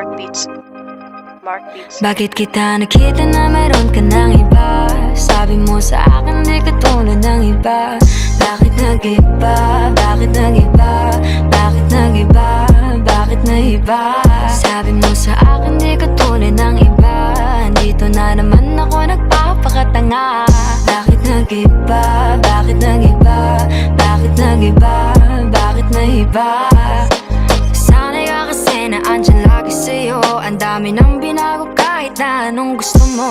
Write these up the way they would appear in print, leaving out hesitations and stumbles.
Mark Beats. Mark Beats. Bakit kita nakita na meron ka ng iba? Sabi mo sa akin di ka tulad ng iba. Bakit nag-iba? Bakit nag-iba? Bakit nag-iba? Bakit nag-iba? Sabi mo sa akin di ka tulad ng iba. Dito na naman ako nagpapakatanga. Bakit nag-iba? Bakit nag-iba? Bakit nag-iba? Bakit nag-iba? Sanay ka kasi na andyan lagi sa'yo. Ang dami nang binago kahit na anong gusto mo.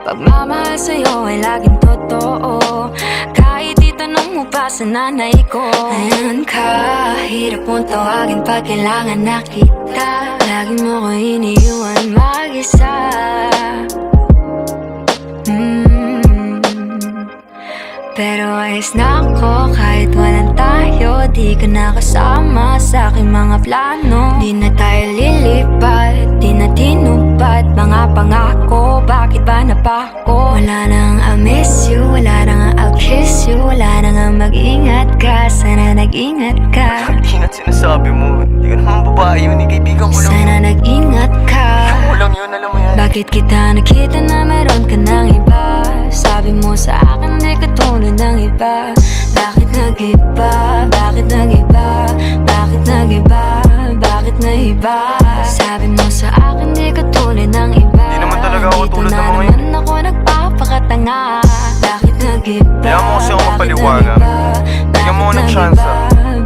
Pagmamahal sa'yo ay laging totoo. Kahit itanong mo pa sa nanay ko. Ayan ka, hirap mong tawagin pag kailangan na kita. Lagi mo ko iniiwan mag-isa. Pero ayos na ako kahit walang tayo. Di ka nakasama sa aking mga plano. Di na tayo lilipat, di na tinupad mga pangako. Bakit ba napako? Wala nang I miss you, wala nang I'll kiss you. Wala nang mag-ingat ka, sana nag-ingat ka. Ingat sinasabi mo, di ka naman babae yun, kaibigan ko lang. Sana nag-ingat ka. Ikaw lang yun, alam mo yan. Bakit kita nakita na meron ka ng iba? Sabi mo sa akin di ka tulad ng iba. Bakit nag-iba? Bakit nag-iba? Bakit nag-iba? Bakit nag-iba? Sabi mo sa akin di ka tulad ng iba. Di naman talaga ako tulad ng mga Dito na naman ako nagpapakatanga. Bakit nag-iba? Kaya mo kasi ako mapaliwanag. Bigyan mo ng tsansa.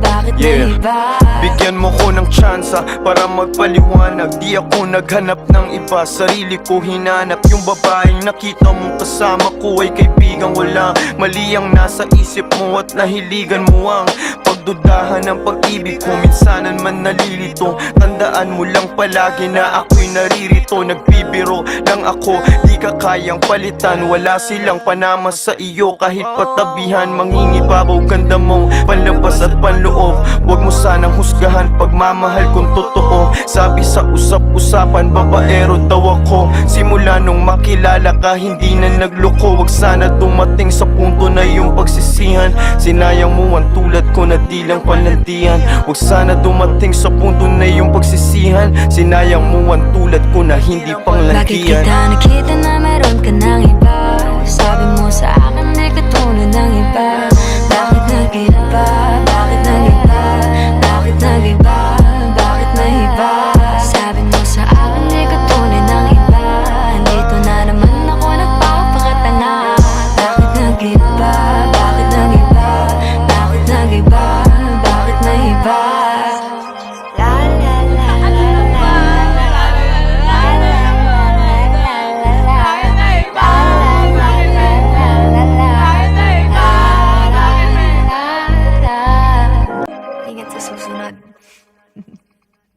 Bakit nag-iba? Bigyan mo ko ng tsansa para magpaliwanag. Di ako naghanap ng iba, sarili ko hinanap. Yung babaeng nakita mong kasama ko ay kaibigan ko lang. Mali ang nasa isip mo at nahiligan mo ang pagdudahan ng pag-ibig ko. Minsanan man nalilito, tandaan mo lang palagi na ako'y naririto. Nagbibiro lang ako, di ka kayang palitan. Wala silang panama sa iyo kahit patabihan. Mangingibabaw ganda mong panlabas at panloob. Huwag mo sanang husgahan pagmamahal kung totoo. Sabi sa usap-usapan, babaero daw ako. Simula nung makilala ka, hindi na nagloko. Huwag sana dumating sa punto na yung pagsisihan. Sinayang mo ang tulad ko na di lang palantian. Huwag sana dumating sa punto na yung pagsisihan. Sinayang mo ang tulad ko na hindi panglantian. Bakit kita nakita na meron ka ng iba? Sabi mo sa akin di ka tulad ng iba.